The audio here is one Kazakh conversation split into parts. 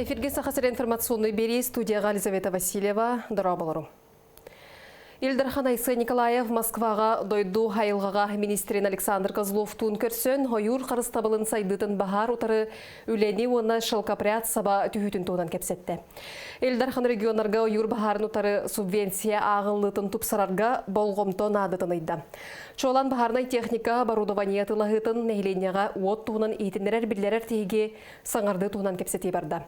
Эфирге сақасыр информационный бери студияға Елизавета Васильева, дұрабылырым. Илдархан Айсы Николаев Москваға дойду хайылғаға министрин Александр Козлов туын көрсен, ойыр қарыстабылын сайдытын бағар ұтары үлені оны шылқапрят саба түйітін туынан кепсетті. Илдархан регионарға ойыр бағарын ұтары субвенция ағылытын тұпсарарға болғымтон адытын ұйды. Чолан бағарнай техника оборудование тылағытын нәйленеға от туынан етіндерер бірлерер тейге саңарды туынан кепсеті барды.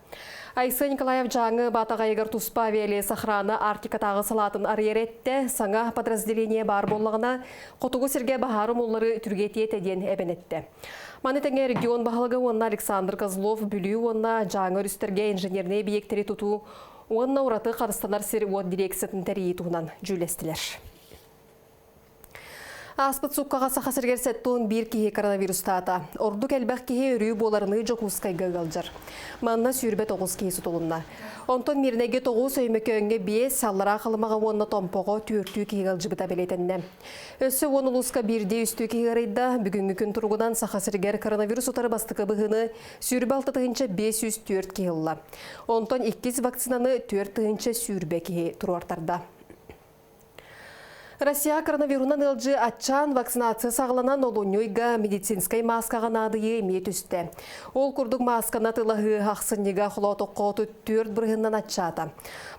Айсы Николаев жаңы батаға егір тұспа вели сахраны Арктикатағы салатын арьеретті саңа подразделение бар болығына қотуғы серге бағарым олары түргетие теден әбенетті. Манетеңе регион бағылығы онна Александр Козлов бүлі онна жаңы рүстерге инженерне биектері тұту онна ұраты қарыстанар сер от дирексетін тәрейі туынан жүлестілер. Аспыт суққаға сақасыргер сәттуын бір кейі коронавирустата. Орду кәлбәқ кейі үрі боларыны жоқуыз қайға қалжыр. Манна сүйірбе 9 кейі сұтылынна. Онтон мирнеге 9 өймекі өңге 5 саллара қалымаға онына томпоға 4 кейі қалжыбыта белетінне. Өсі он ұлысқа 1-де үсті кейі ғарайда бүгінгі күн тұрғыдан сақасыргер коронавирус ұтары бастықы бұғыны сүйірбе 6 тығынша 504 кейі ұлла. Онтон 2 вакцинаны 4 тығынша сүйірбе кейі тұруартарда. Россия коронавирунан ылжы атчан вакцинация сағыланан олуnyойга медицинскай маскаға надыйы мет үсті. Ол күрдік маскана тылығы ақсыннеға құлау-тоққоты 4 бірғыннан атчата.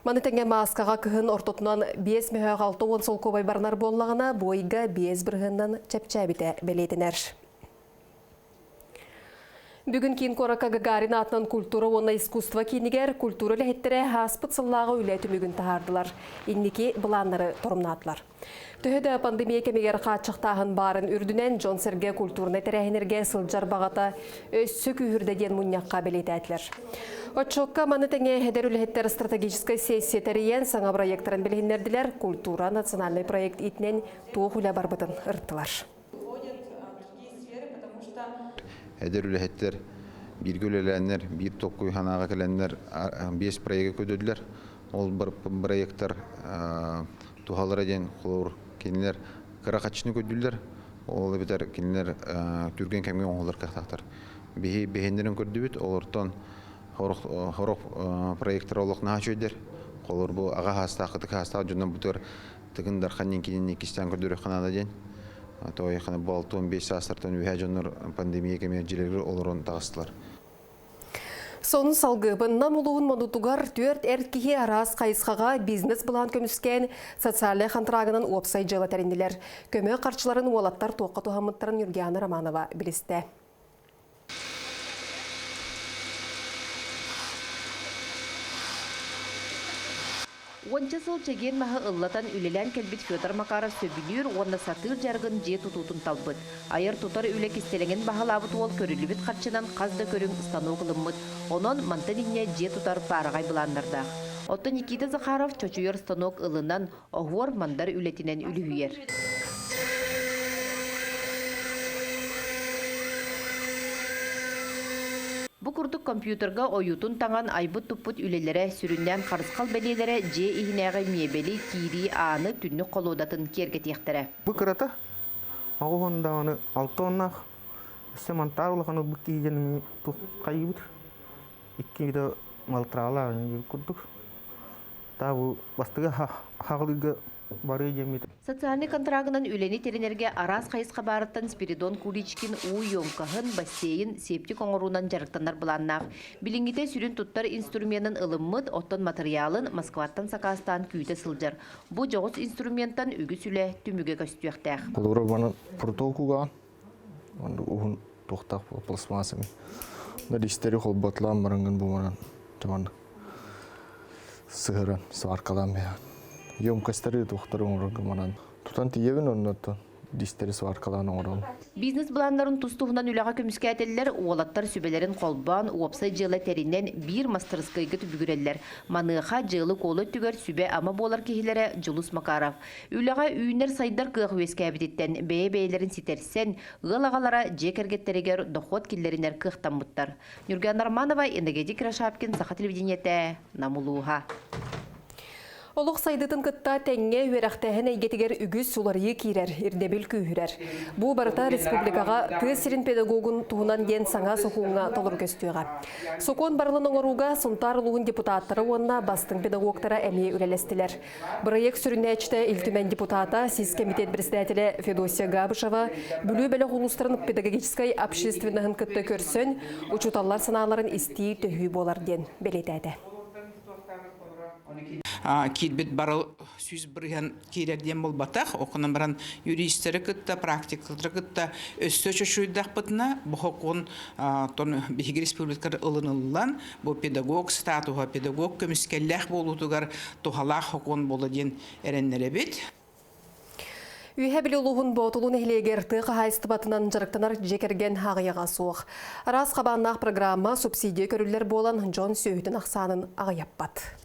Манытенге маскаға күйін ортотынан 5 мехағалты он сол көбай барнар боллағына бойға 5 бірғыннан чәпчәбіте белетінер. Бүгін кейін Қорақа Гагарин атынан культура онна искусства кейінігер культура ләхеттері аспыт сыллағы үләті мүгін тағардылар. Иннеке бұланлары тұрымнатылар. Төхеді пандемия кемегер қатшықтағын барын үрдінен Джон Серге культурны тәрәхінерге сылжар бағата өссі күйірдеден мұньяққа белеті әтілер. Отчоққа маны тәңе әдер үләхеттер стратегическай сессия тәрейен саңа проекттарын білгендерділер культура национальный проект итінен туық үлә барбытын ұрттылар. Әдер үләхеттер, бір көлеләнер, бір тоқ қойханаға кәләнер 5 проекті көдөділер. Ол бір проекттар тухалар әден қолыр кенілер қырақатшыны көділер. Ол бетер кенілер түрген кәмген оңғылар қақтақтар. Бейхендерін көрді бет, олыртан қорық проекттар олықна өйдер. Қолыр бұл аға хастағы, қытық хастағы жүнен бұтыр тұғындар қанен кенен екістен көрдірі қанада ден. Той қаны балтуын 5 састыртын өйе жоныр пандемия кеме желегір олырын тағыстылар. Сонын салғыбынна мұлуын мұдутуғар 4 әркеге арас қайысқаға бизнес бұлан көміскен социалия қантырағынан опсай жылы тәрінділер. Көмі қарчыларын уалаттар тоққа туғамыттарын Юргияна Романова білісті. Онча сыл чеген маха ыллатан үлелен келбит Федор Макаров сөбілер, онна сатыр жарғын же тұтутын талбыт. Айыр тұтар үле кестелеген бағалабыт ол көрілібіт қатшынан қазды көрің ұстану қылыммыт. Онон мантанинне же тұтар парағай бұландарда. Отто Никита Захаров чочуер станок ылынан оғуар мандар үлетінен үлігүйер. Бұ күрдік компьютерға ойутын таңан айбыт тұппыт үлелері сүрінден қарысқал бәлелері же ихінәғі мебелі кири аны түнні қолудатын кергетектері. Бұ қырата, ағуғында аны 6 оннақ, үсті мантар олақаны бұ кейдені қайы бұд. 2 малтырағылар күрдік. Та бұл бастығы хағылығы бары жемейді. Социальный контрагынан үлені теренерге арас қайысқа барыттан Спиридон Куличкин уйомкағын бассейн септик оңырунан жарықтанар бұланнақ. Білінгіте сүрін тұттар инструментін ылыммыд, оттан материалын Москваттан сақастан күйті сылжар. Бұ жоғыз инструменттан үгі сүлі түміге көстіяқтақ. Қолыры баны протокуға, ұғын тоқтақ пластмасымен. Дәдістері қол батылан барыңғын бұмаран, жаманды сығыран, сваркалан бәян. Емкастары тоқтары оңырғы манан. Тұтан тиевін оннаты дистері сваркалан оңырын. Бизнес бұландарын тұстуғынан үліға көміске әтелілер, уолаттар сүбелерін қолбан, уапсай жылы тәрінен бір мастырысқайғы түбігірелер. Маныға жылы қолы түгер сүбе ама болар кехілері Жұлыс Макаров. Үліға үйінер сайдар қығы өске әбідеттен бәйелерін ситерсен, ғылағалара жекергеттерегер доход келлерінер қықтан бұттар. Юргияна Романова, Энергетик Рашапкин, Саха телевидениеті, Намулуға. Олық сайдытын кытта тәңге үйерақтәхін әйгетігер үгіз суларыйы кейрер, ирдебіл күйірер. Бұ барыта республикаға тысырин педагогын туғынан ден саңа соқуыңа толыр көстіға. Сокон барлын оңыруға сұнтар ұлығын депутаттары онына бастың педагогтара әме үлелестілер. Проект сүрінәчті илтімен депутата СИС комитет председателі Федосия Габышева бүлі бәлі құлыстырын педагогическай общественнығын кытты көрсін, учуталар саналарын истей төхүй болар ден белетәді. Килбет барыл сүз бұрған керерден бол батақ, оқынан баран юристері күтті, практикалары күтті өсті чөшуйдақ бұтына, бұқын бейгі республикары ылын-ылылан, бұл педагог статуға, педагог көміскелләқ болутығар тұғалақ оқын болы ден әренлері бет. Үйе білі ұлығын бұтылын әйлегерді қағайсты батынан жарықтанар жекерген ағаяға суық. Арас қабаннақ программа субсидия көрілер болан Джон Сүйітін ақсанын ағаяппат.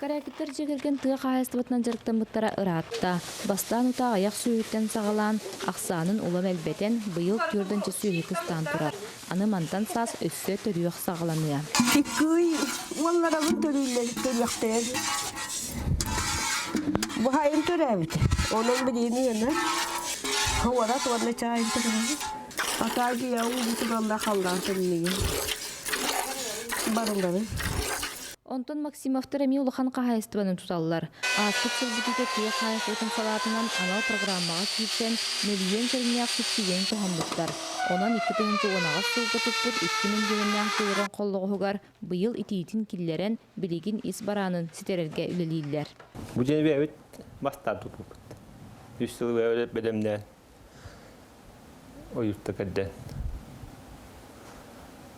Каракеттер жегерген тыға қағайыстыбытынан жарықтан бұттара ұратта. Бастан ұта аяқ сүйіттен сағалан, ақсанын ұлым әлбетен бұйыл түрдінші сүйіті стан тұрар. Аны мантан сас өссө түріуіқ сағаланыя. Теккүй, оларабын түрілер түріқтер. Бұхайын түрәбіт. Оның білейіні ені. Хауарат орны чайын түрәбіт. Атағы яуын бүтін алла қалдан түрілейін. Барыңдары. Онтон Максимовтар әме ұлыған қағайыстыбанын тұталылар. Аспыт сылбүтіге түйе қағайыстыбытын салатынан анал программаға кейтсен миллион термияқ субсидиян тұхамдықтар. Онан 2010-ға сылғы тұтпыт 2020-ақ жылырын қоллығы бұйыл итиетін киллерен білеген ис баранын ситерерге үлелейлер. Бұл жені бәуіт бастан тұтып. 3 жыл бәуіт бәлемден ойыртты кәдден.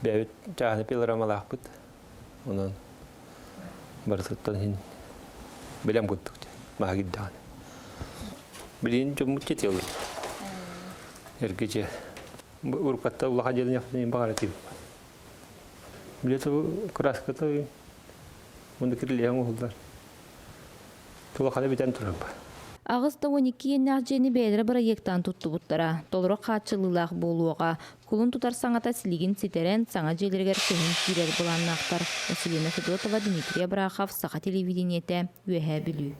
Бәуіт жағаны пелорамалақ бұд. Онан барысыттан хин білем күттік де, маға киддіған. Білейін жомут жетелі. Әргече ұрқатта ұлаға желін яқтын бағара тегіп. Білеті күраската мұнды кірілеген ұғылдар. Тұлақада бітен тұрып. Ағызда 12 еннақ жені бәлірі проекттан тұтты бұттара. Толыры қатшылылақ болуға. Күлін тұтар саңата сілеген сетерен саңа желергер көнін кирер бұланнақтар. Оселена Федотова, Дмитрия Брахов, Сақа телевидениеті, өйе білу.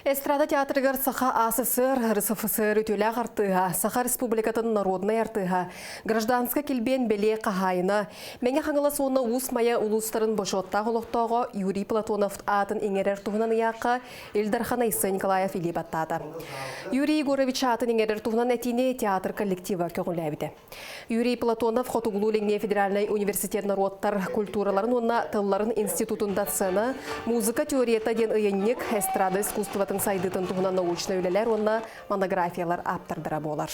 Эстрада театрыгар Саха АССР, РСФСР үтілі артыға, Саха Республикатын народный артыға, гражданска келбен беле қағайына, мәңе қаңылы соны ұсмая ұлыстарын бошотта қолықтауға Юрий Платонов атын еңерер тұғынан яққа Илдархан Айсы Николаев илебаттады. Юрий Егорович атын еңерер тұғынан әтіне театр коллектива көңіләбіді. Юрий Платонов Хотуглу Ленге Федеральный университет народтар культураларын онна тылларын институтында цена, музыка теорията ден ұйыннек, эстрада искусствоватын сайдытын туғынан научный үлелер, онна монографиялар аптардыра болар.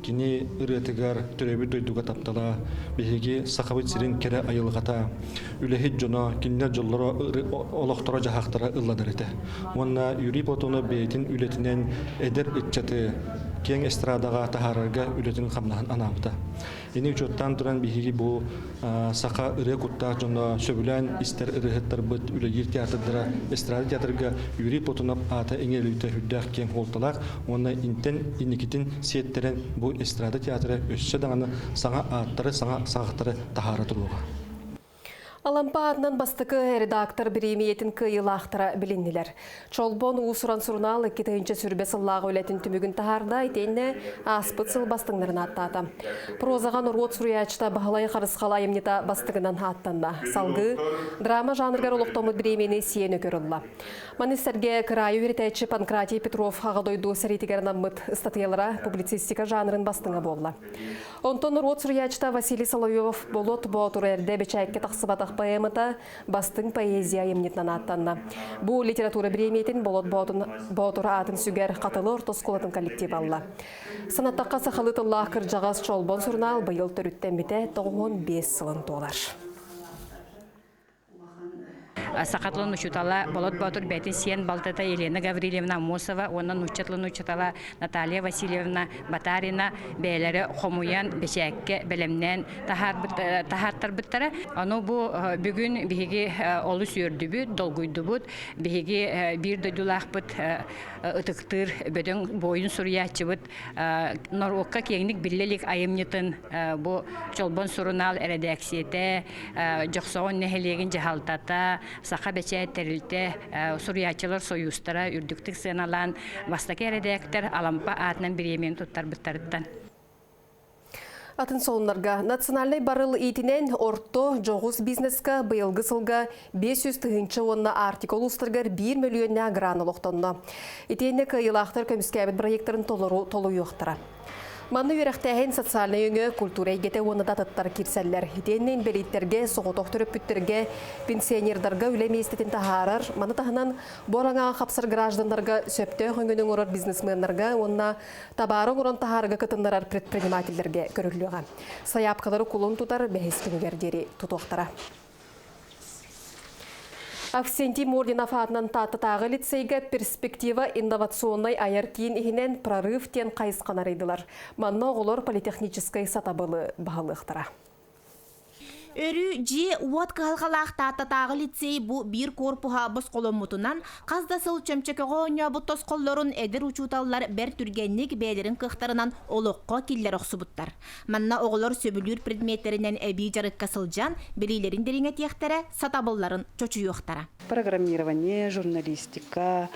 Кини ырытыгар төрөбү дойдуга таптала, беги сахабыт сирин кере айылгата, үлехит жона киннер жоллоро олохтора жахактара ылладырыты. Онна Юрий Платонов бейтин үлетинен эдер итчаты кең эстрадага тахарарга үлетин камнан анабыта. Ини учоттан туран беги бу саха ыры кутта жона сөбүлән истер ырыхыттар быт үлегир театрдара эстрада театрга Юрий Платонов ата эңелүйтө хүддах кең холталак, онна интен иникитин сеттерен bu estrada teatrı össe dağını sana attırı, sana sağıttırı tahara turuğa. Алампа адынан бастықы редактор біремиетін кыйылақтыра біліннелер. Чолбон ұсыран сұрналы кетейінче сүрбе сыллағы өлетін түмігін тахарда айтенне аспыт сыл бастыңларын аттады. Прозаған ұрғыт сұруячта бағалай қарысқала емнета бастығынан аттанна. Салғы драма жанргар олықтомы біремені сиені көрілі. Манистерге крайы өретәйчі Панкратий Петров ағадойду сәритігерінен мұт статиялара публицистика жанрын бастыңа болла. Онтон ұрғыт сұруячта Василий Соловьев болот боғытыр әрде бечәйкке тақсыбата поэмата бастың поэзия емнетнан аттанна. Бұл литература біремейтін болот боғытыр атын сүгер қатылы ортосколатын коллектив алла. Санаттаққа сақалы тыллақ кіржағас чолбон сұрнал бұйыл түріттен біте 95 сылын толар. Сақатлын учутала болот батыр бәтін сен Балтата Елена Гаврилевна Амосова, онын учатлын учутала Наталья Васильевна Батарина, бәйлері Хомуян, Бешәкке, Бәлемнен, тахаттар бұттара. Оны бұл бүгін бігі олы сүйірді бұд, долгүйді бұд, бігі бір дөйдулақ бұд, ұтықтыр, бөдің бойын сұриятчы бұд. Норвокка кеңдік білелік айымнетін бұл чолбон сұрынал әрәдәксеті, жоқсауын нәхелеген жағалтата, саха бече терилте сурьячылар союзтара үрдүктүк сыналан вастаки эредектер алампа атынан биремен туттар быттарыттан. Атын соңларга национальный барыл итинен орто жоғыз бизнесқа быйылғы сылға 500 тыгынчы онна артикол устыргар 1 миллионна граны лоқтонна. Итенне кайылақтар көміскәбіт проекторын толу юқтыра. Манны үйрәқтәйін социальный өңі культура егеті оны датыттар кирсәлләр. Итеннен белеттерге, соғытоқтыр өппүттерге, пенсионердарға үләме естетін тахарар, маны тахынан бораңа қапсыр граждандарға сөпті өңінің орар бизнесмендарға, онына табарың орын тахарыға кытындарар предпринимательдерге көріліға. Саяпқалары кулын тұтар бәйіскінігердері тұтуқтара. Аксентим Орденов атынан таты-тағы лицейге перспектива инновационный айартиен ихінен прорыв тен қайысқан арайдылар. Манна оғылар политехническай сатабылы бағалықтыра. Өрі же уат қалғалақ таты-тағы лицей бұ бір корпуға бұс қолымытынан қазда сыл чөмчекеға оңя бұттос қолларын әдір учуталар бәр түргеннік бәлерін қықтарынан олыққа келлер оқсыбыттар. Манна оғылар сөбілер предметтерінен әбей жарыққа сылжан, білейлерін деріңе тияқтары сатабылларын чөчу yoқтара. Программирование, журналистика,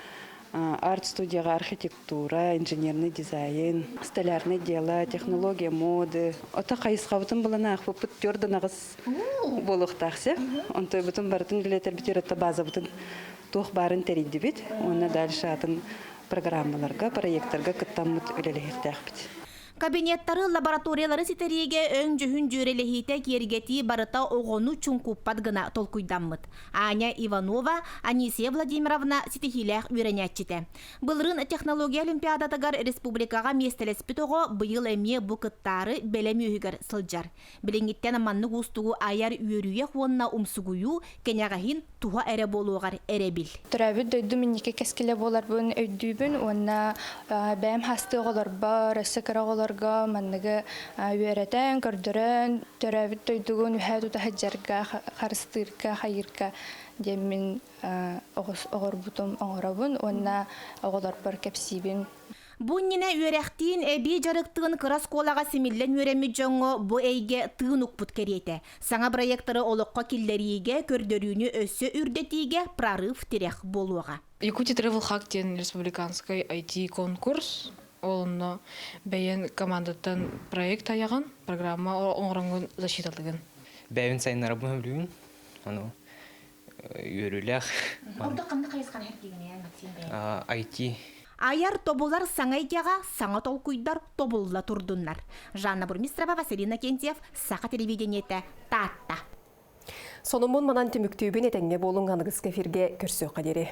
арт-студияға архитектура, инженерный дизайн, столярное дело, технология моды. Ота қайысқа бұтын бұлана ақпы түрді нағыз болуқтақсы. Онтой бұтын барытын білетер бітер отта база бұтын тоқ барын тәрейді бет. Оны дальше атын программаларға, проекттарға күттан мұт өлелейіқтәқ бет. Кабинеттары лабораториялары ситериге өң жүхін жүрелехите кергети барыта оғону чункуппат гына толкуйданмыт. Аня Иванова, Анисия Владимировна ситихилях үйренятчите. Былырын технология олимпиадатыгар республикаға местелеспит оғы бұйыл әме бұқыттары бәлем үйігер сылжар. Біліңіттен аманны ғустуғу аяр үйерүйе хуанна умсугую кенягахин туға әрі болуғар әрі біл. Тұрабы дөйді мінеке кәскелі болар бұн өйдүйбін, онна бәм хасты оғылар бар, өсікір оғыларға маннығы үйеретен, көрдірен, тұрабы дөйдігін үйә тұта хаджарға, қарыстырға, хайырға демін оғыр бұтым оғырабын, онна оғылар бар кәпсейбін. Бұнніне үйеректейін әбей жарықтығын қырас қолаға семілден үйремі жоңы бұ әйге тығын ұқпұт кереті. Саңа проекторы олыққа келдеріге, көрдіріні өсі үрдетіге прорыв терек болуға. Якутия Travel Hack ден республиканский IT-конкурс. Олыны бәйен командаттан проект аяған, программа оңыраңын защиталығын. Бәйін сайынлары бұны білуін, үйерілер. Олды қамды қайысқан әркегіне, Максим бәйін? IT. Аяр тобулар саңайдяға саңа толкуйдар тобулла турдуннар. Жанна Бурмистрова, Василина Кентьев, Сақа телевидениеті Татта. Сонымын манан түміктеубен етәңе болуңғанығыз кефирге көрсі қадері.